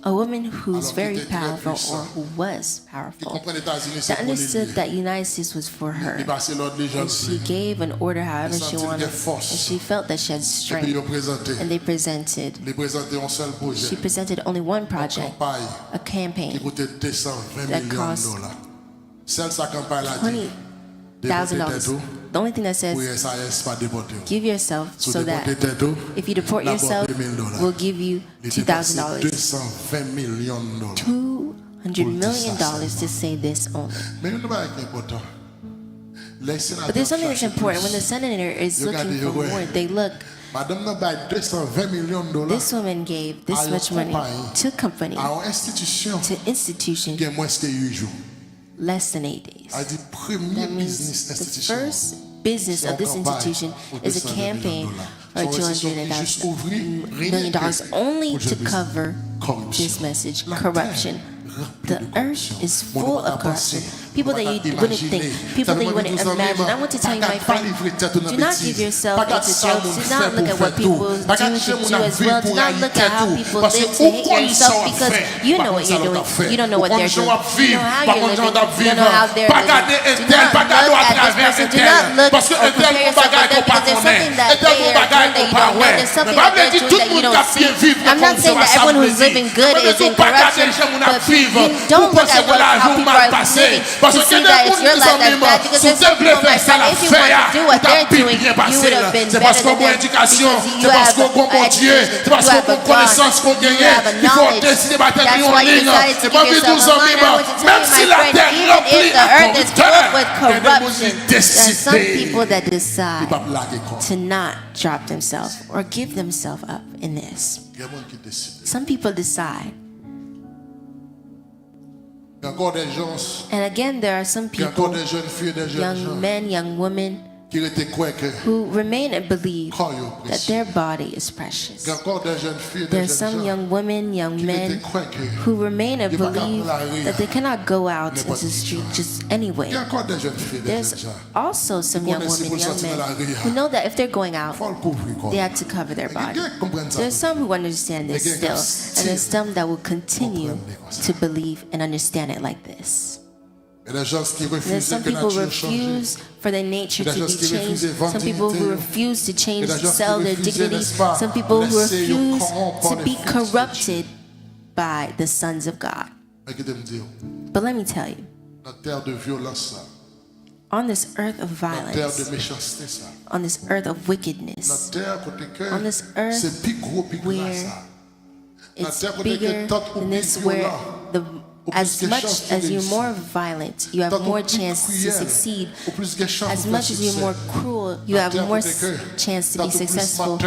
a woman who's very powerful or who was qui powerful comprend les États-Unis, that c'est pour les understood lier. that United States was for Il her. passait l'ordre les gens And she gave an order however she wanted. And she felt that she had et puis strength. ils ont présenté. And they presented. Ils présentaient un seul She projet, presented only one project, campagne a qui campaign, coûtait 220 That millions de cost dollars. Celle sa campagne a dit, $20,000. The only thing that says, pour SAS pas déporter. give yourself Sous so that déporter tête, if you deport d'abord yourself, $2,000. we'll give you Il dépensait $2,000. 220 millions de dollars. $200 million to say this only. Mais il y a un truc important. Les But sénateurs there's something that's cherchent important. plus. When the senator is You looking got for it, more, they look. Madame n'a pas 220 millions de dollars This woman gave this à much une money compagnie, to a company, à une institution to institution, qui a moins que 8 jours. less than 8 days. Elle dit premier That business means the institution. first business of this institution is a campaign for $200 million only to cover this message, corruption. The earth is full of corruption. People that you wouldn't think, people that you wouldn't imagine. I want to tell you, my friend, do not give yourself into jokes. Do not look at what people do to do as well. Do not look at how people live to hate yourself because you know what you're doing. You don't know what they're doing. You know how you're living. You know how they're living. Do not look at this person. Do not look or compare yourself with them because there's something that they are doing that you don't know. There's something that they're doing that you don't see. I'm not saying that everyone who's living good is in corruption, but you don't look at how people are living to see that it's your life that's bad because there's some people, my friend, if you want to do what they're doing, you would have been better than them because you have an education, you have a God, you have a knowledge. That's why you decided to give yourself a mind. I want to tell you, my friend, even if the earth is filled with corruption, there's some people that decide to not drop themselves or give themselves up in this. Some people decide. Il y a encore des gens, And again, there are some il y a encore people, des jeunes filles, des jeunes gens young men, young women, who remain and believe that their body is precious. There are some young women, young men who remain and believe that they cannot go out into the street just anyway. There's also some young women, young men who know that if they're going out, they have to cover their body. There's some who understand this still, and there's some that will continue to believe and understand it like this. There's some people who refuse for their nature to be changed. Some people who refuse to change, sell their dignity. Some people who refuse to be corrupted by the sons of God. But let me tell you, on this earth of violence, on this earth of wickedness, on this earth where it's bigger than this, where as much as you're more violent, you have more chance to succeed. As much as you're more cruel, you have more chance to be successful.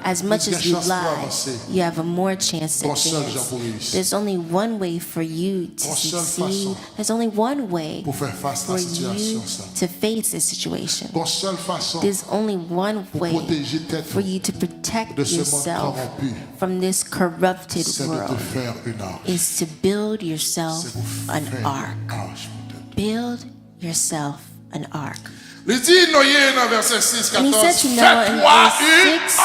As much as you lie, you have a more chance to advance. There's only one way for you to succeed. There's only one way for you to face this situation. There's only one way for you to protect yourself from this corrupted world, is to build yourself an ark. Build yourself an ark. And he said to Noah in verse 6,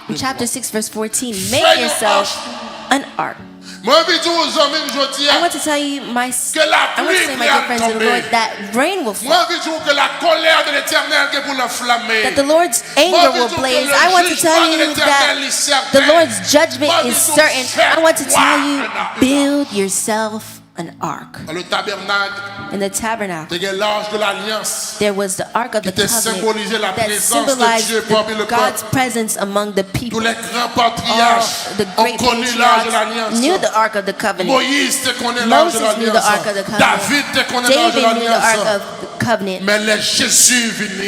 in chapter 6, verse 14, make yourself an ark. I want to tell you, my dear friends in the Lord, that rain will fall, that the Lord's anger will blaze. I want to tell you that the Lord's judgment is certain. I want to tell you, build yourself an ark. In the tabernacle, there was the ark of the covenant that symbolized God's presence among the people. All the great patriarchs knew the ark of the covenant. Moses knew the ark of the covenant. David knew the ark of the covenant.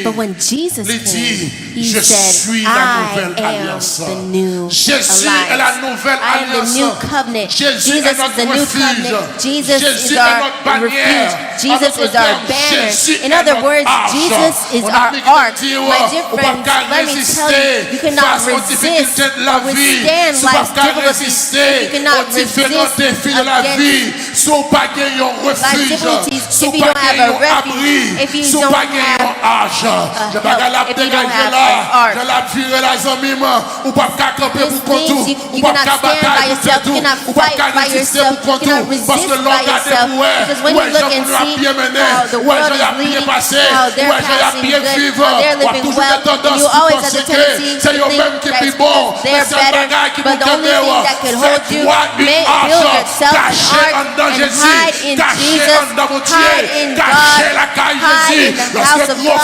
But when Jesus came, he said, I am the new alliance. I am the new covenant. Jesus is the new covenant. Jesus is our refuge. Jesus is our banner. In other words, Jesus is our ark. My dear friends, let me tell you, you cannot resist or withstand life's difficulties. You cannot resist against life's difficulties if you don't have a refuge, if you don't have help, if you don't have an ark. These things you cannot stand by yourself, you cannot fight by yourself, you cannot resist by yourself. Because when you look and see how the world is leading, how they're passing good, how they're living well, and you always have the tendency to think that they're better, but the only thing that could hold you, build yourself an ark and hide in Jesus, hide in God, hide in the house of God.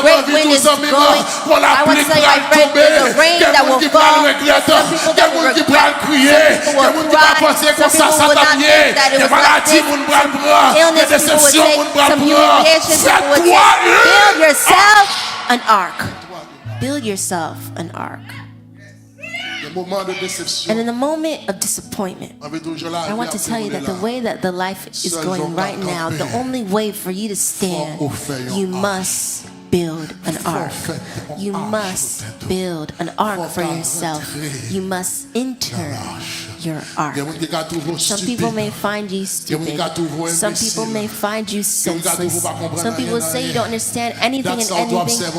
Great wind is blowing. I want to tell you, my friend, there's a rain that will fall. Some people that will regret, some people will cry, some people will not think that it was like this. Some illness people would take, some humiliation people would take. Build yourself an ark. Build yourself an ark. And in the moment of disappointment, I want to tell you that the way that the life is going right now, the only way for you to stand, you must build an ark. You must build an ark for yourself. You must enter your ark. Some people may find you stupid. Some people may find you senseless. Some people say you don't understand anything and anything.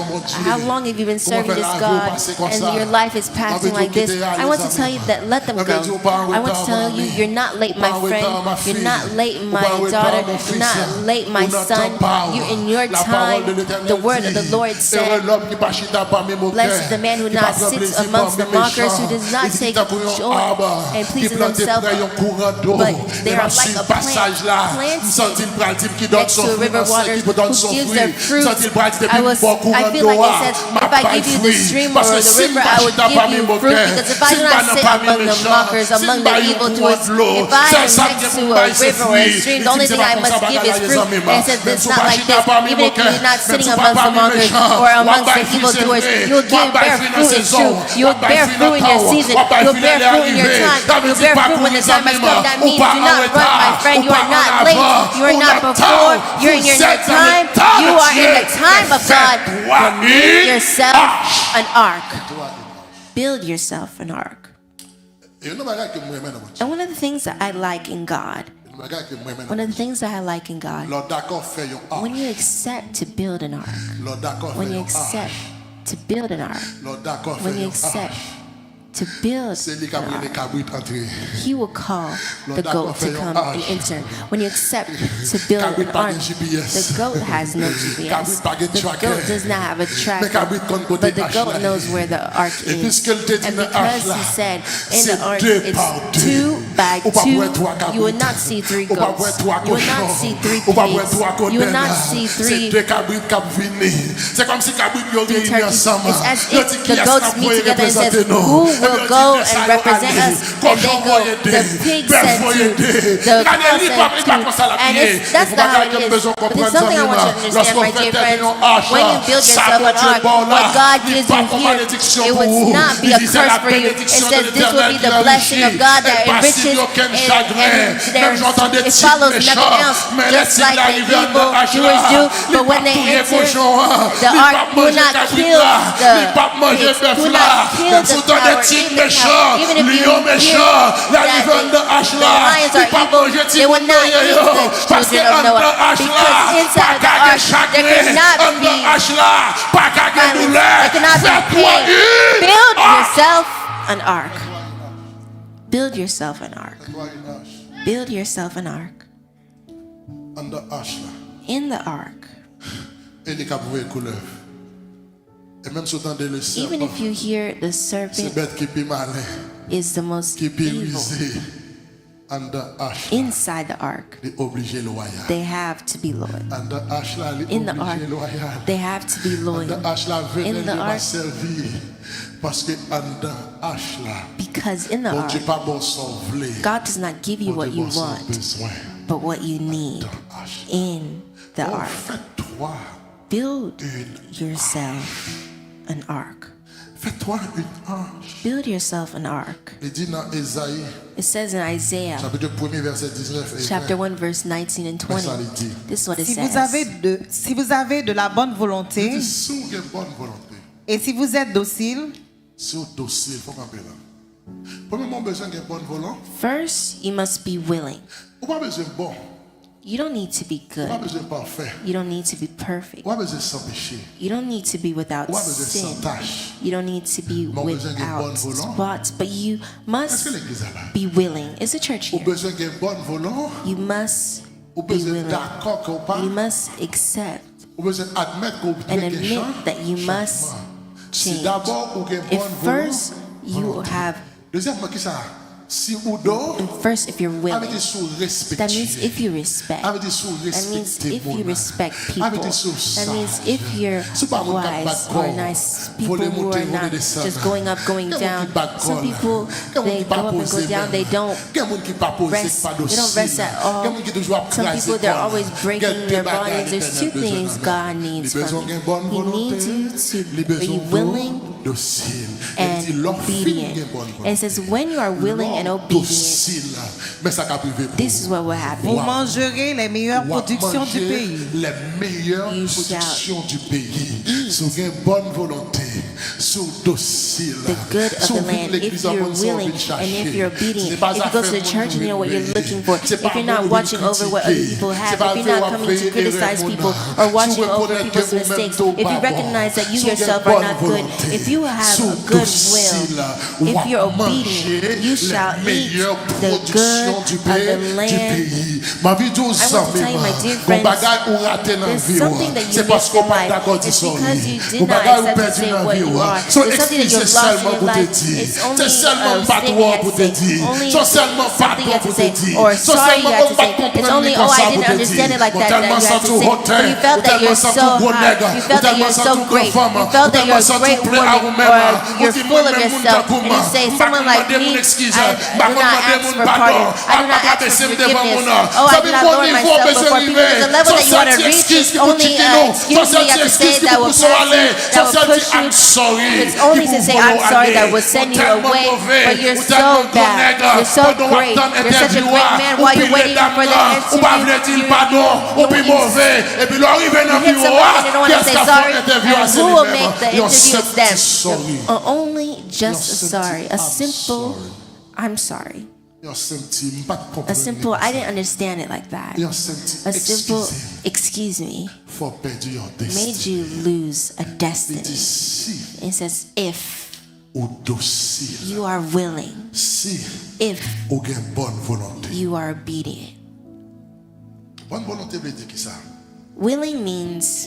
How long have you been serving this God and your life is passing like this? I want to tell you that let them go. I want to tell you, you're not late, my friend. You're not late, my daughter. You're not late, my son. You're in your time. The word of the Lord said, blessed is the man who not sits amongst the mockers, who does not take joy and pleasing themselves, but they are like a plant planted next to a river water who gives their fruit. I feel like it says, if I give you the stream or the river, I would give you fruit, because if I do not sit among the mockers, among the evildoers, if I am next to a river or a stream, the only thing I must give is fruit. And it says it's not like this. Even if you're not sitting amongst the mockers or amongst the evildoers, you'll bear fruit in truth. You'll bear fruit in your season. You'll bear fruit in your time. You'll bear fruit when the time has come. That means do not run, my friend. You are not late. You are not before. You're in your time. You are in the time of God. Build yourself an ark. Build yourself an ark. And one of the things that I like in God, when you accept to build an ark, when you accept to build an ark, when you accept to build an ark, He will call the goat to come and enter. When you accept to build an ark, the goat has no GPS. The goat does not have a tracker, but the goat knows where the ark is. And because He said in the ark it's 2 by 2, you will not see 3 goats. You will not see 3 pigs. You will not see 3 turkeys. It's as if the goats meet together and says, who will go and represent us? And they go, the pig said to, the cow said to, and that's not how it is. But there's something I want you to understand, my dear friends. When you build yourself an ark, what God gives you here, it would not be a curse for you. It says this will be the blessing of God that enriches and it follows nothing else, just like the evil Jewish do. But when they enter the ark, will not kill the pigs, will not kill the cow. Even if you hear that the lions are evil, they will not eat the children of Noah, because inside the ark there cannot be violence, there cannot be pain. Build yourself an ark. Build yourself an ark. Build yourself an ark. In the ark. Even if you hear the serpent is the most evil, inside the ark, they have to be loyal. In the ark, they have to be loyal. In the ark, because in the ark, God does not give you what you want, but what you need. In the ark, build yourself an ark. Build yourself an ark. It says in Isaiah chapter 1 verse 19 and 20. This is what it says. Si vous avez de la bonne volonté et si vous êtes docile, first you must be willing. You don't need to be good. You don't need to be perfect. You don't need to be without sin. You don't need to be without spots. But you must be willing. Is the church here? You must be willing. You must accept and admit that you must change. If first you have first, if you're willing, that means if you respect, that means if you respect people, that means if you're wise or nice, people who are not just going up, going down. Some people, they go up and go down, they don't rest at all. Some people, they're always breaking their bodies. There's 2 things God needs from you. He needs you to be willing and obedient. And it says when you are willing and obedient, this is what will happen. Vous mangerez les meilleures productions du pays. Les meilleures productions du pays. Sous une bonne volonté, sous docile. The good of the land, if you're willing and if you're obedient. If you go to the church and you know what you're looking for, if you're not watching over what other people have, if you're not coming to criticize people or watching over people's mistakes, if you recognize that you yourself are not good, if you have a good will, if you're obedient, you shall eat the good of the land. I want to tell you, my dear friends, there's something that you missed in life. It's because you did not accept to say what you are. There's something that you've lost in your life. It's only a thing you have to say. Only something you have to say. Or sorry you have to say. It's only, oh, I didn't understand it like that you have to say. But you felt that you're so high. You felt that you're so great. You felt that you're a great woman. Or you're full of yourself. And you say, someone like me, I do not ask for pardon. I do not ask for forgiveness. Oh, I do not lower myself before people. The level that you want to reach is only excuse me, you have to say that will pass you, that will push you. It's only to say I'm sorry that will send you away. But you're so bad. You're so great. You're such a great man while you're waiting for the interview. You hit somebody and you don't want to say sorry. And who will make the interview? It's them. Only just a sorry. A simple I'm sorry. A simple, I didn't understand it like that. A simple, excuse me, made you lose a destiny. It says, if you are willing, if you are obedient. Willing means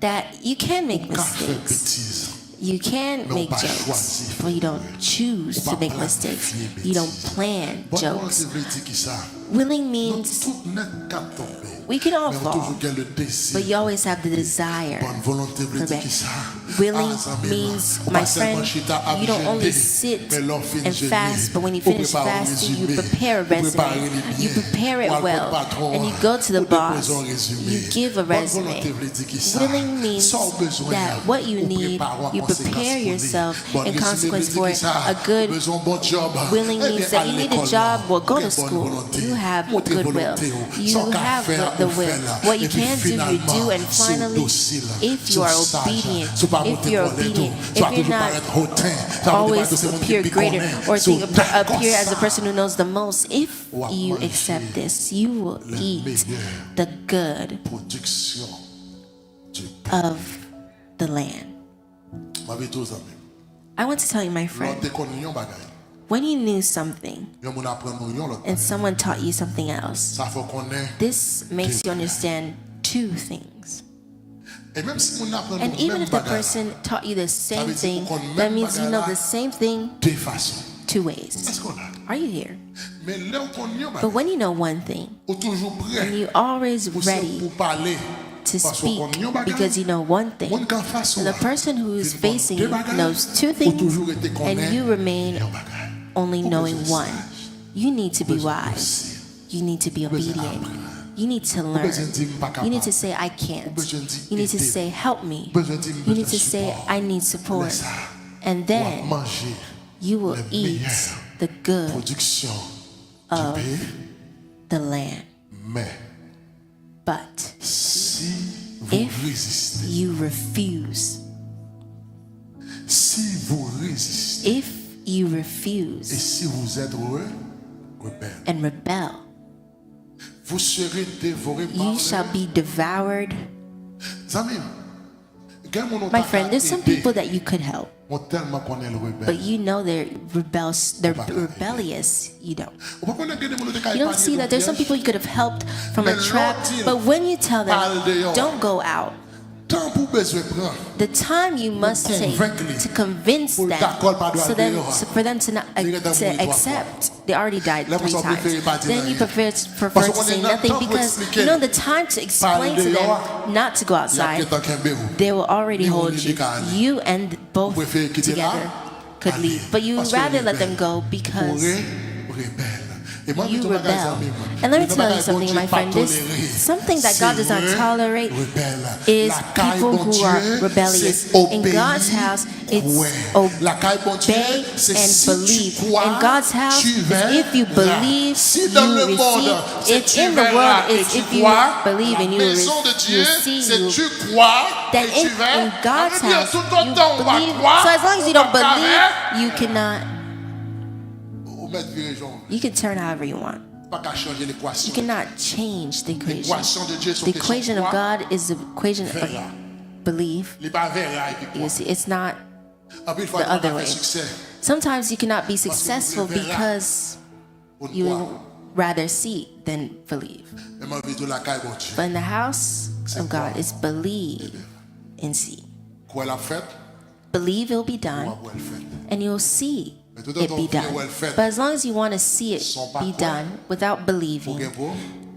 that you can make mistakes. You can make jokes, but you don't choose to make mistakes. You don't plan jokes. Willing means we can all fall, but you always have the desire for better. Willing means, my friend, you don't only sit and fast, but when you finish fasting, you prepare a resume. You prepare it well, and you go to the boss. You give a resume. Willing means that what you need, you prepare yourself in consequence for a good. Willing means that you need a job, well, go to school. You have goodwill. You have the will. What you can do, you do. And finally, if you are obedient, if you're not always appear greater or appear as a person who knows the most, if you accept this, you will eat the good of the land. I want to tell you, my friend, when you knew something and someone taught you something else, this makes you understand two things. And even if the person taught you the same thing, that means you know the same thing two ways. Are you here? But when you know one thing, and you're always ready to speak because you know one thing, and the person who is facing you knows two things, and you remain only knowing one. You need to be wise. You need to be obedient. You need to learn. You need to say, I can't. You need to say, help me. You need to say, I need support. And then you will eat the good of the land. But if you refuse, if you refuse and rebel, you shall be devoured. My friend, there's some people that you could help, but you know they're rebellious. You don't see that there's some people you could have helped from a trap, but when you tell them, don't go out, the time you must take to convince them, for them to accept, they already died 3 times. Then you prefer to say nothing, because you know the time to explain to them not to go outside, they will already hold you. You and both together could leave, but you rather let them go because you rebel. And let me tell you something, my friend. Something that God does not tolerate is people who are rebellious. In God's house, it's obey and believe. In God's house, if you believe, you receive. It's in the world, it's if you believe and you receive. Then in God's house, you believe. So as long as you don't believe, you cannot. You can turn however you want. You cannot change the equation. The equation of God is the equation of belief. You see, it's not the other way. Sometimes you cannot be successful because you rather see than believe. But in the house of God, it's believe and see. Believe it will be done, and you'll see it be done. But as long as you want to see it be done without believing,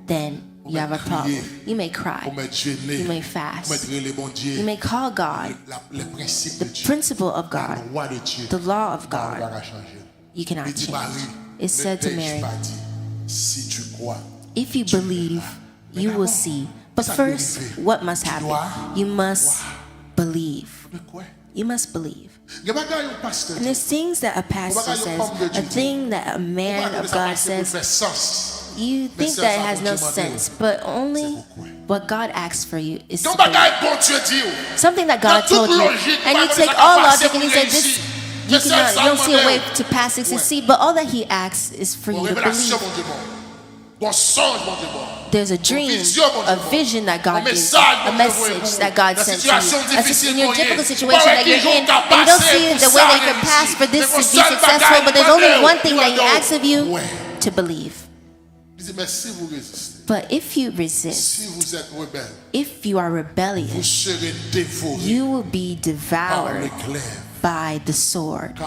then you have a problem. You may cry, you may fast, you may call God, the principle of God, the law of God, you cannot change. It's said to Mary, if you believe, you will see. But first, what must happen? You must believe. You must believe. And there's things that a pastor says, a thing that a man of God says, you think that it has no sense, but only what God asks for you is to believe. Something that God told you, and you take all logic and you say, this, you don't see a way to pass it, succeed, but all that he asks is for you to believe. There's a dream, a vision that God gives you, a message that God sends you. In your difficult situation that you're in, and you don't see the way that you can pass for this to be successful, but there's only one thing that he asks of you, to believe. But if you resist, if you are rebellious, you will be devoured by the sword.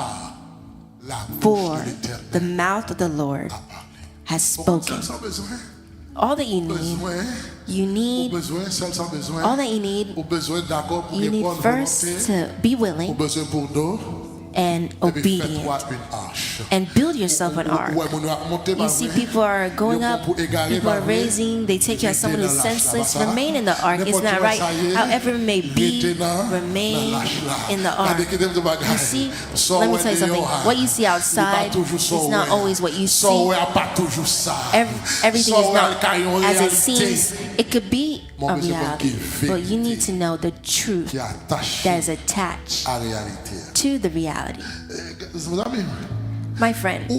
For the mouth of the Lord has spoken. All that you need all that you need first to be willing and obedient and build yourself an ark. You see, people are going up, people are raising, they take care of someone who's senseless. Remain in the ark. It's not right. However it may be, remain in the ark. You see, let me tell you something. What you see outside is not always what you see. Everything is not as it seems. It could be a reality, but you need to know the truth that is attached to the reality. My friend,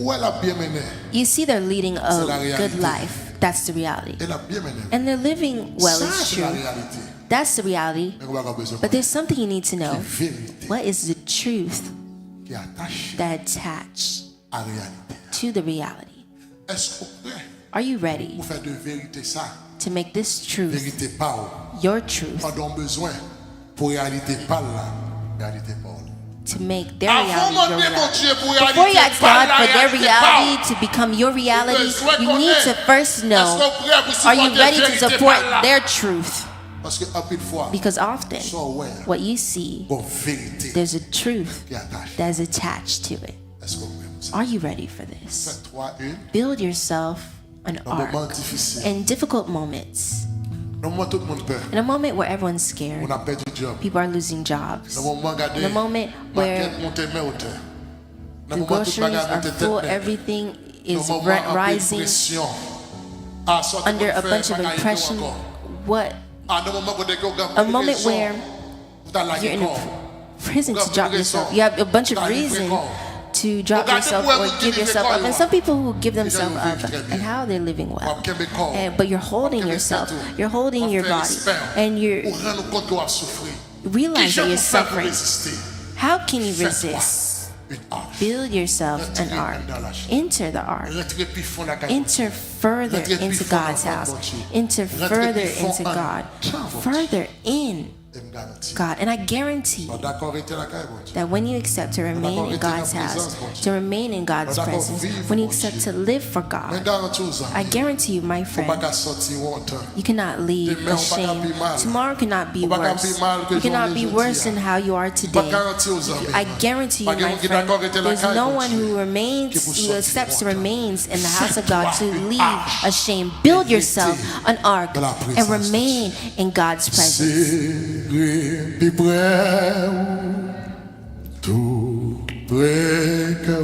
you see they're leading a good life. That's the reality. And they're living well, it's true. That's the reality. But there's something you need to know. What is the truth that attached to the reality? Are you ready to make this truth your truth? To make their reality your reality. Before you ask God for their reality to become your reality, you need to first know, are you ready to support their truth? Because often, what you see, there's a truth that is attached to it. Are you ready for this? Build yourself an ark in difficult moments. In a moment where everyone's scared, people are losing jobs. In a moment where the groceries are full, everything is rising under a bunch of oppression. A moment where you're in a prison to drop yourself. You have a bunch of reasons to drop yourself or give yourself up. And some people who give themselves up and how they're living well. But you're holding yourself, you're holding your body, and you realize that you're suffering. How can you resist? Build yourself an ark. Enter the ark. Enter further into God's house. Enter further into God. Further in God. And I guarantee you that when you accept to remain in God's house, to remain in God's presence, when you accept to live for God, I guarantee you, my friend, you cannot leave ashamed. Tomorrow cannot be worse. You cannot be worse than how you are today. I guarantee you, my friend, there's no one who accepts to remain in the house of God to leave ashamed. Build yourself an ark and remain in God's presence. Tout près que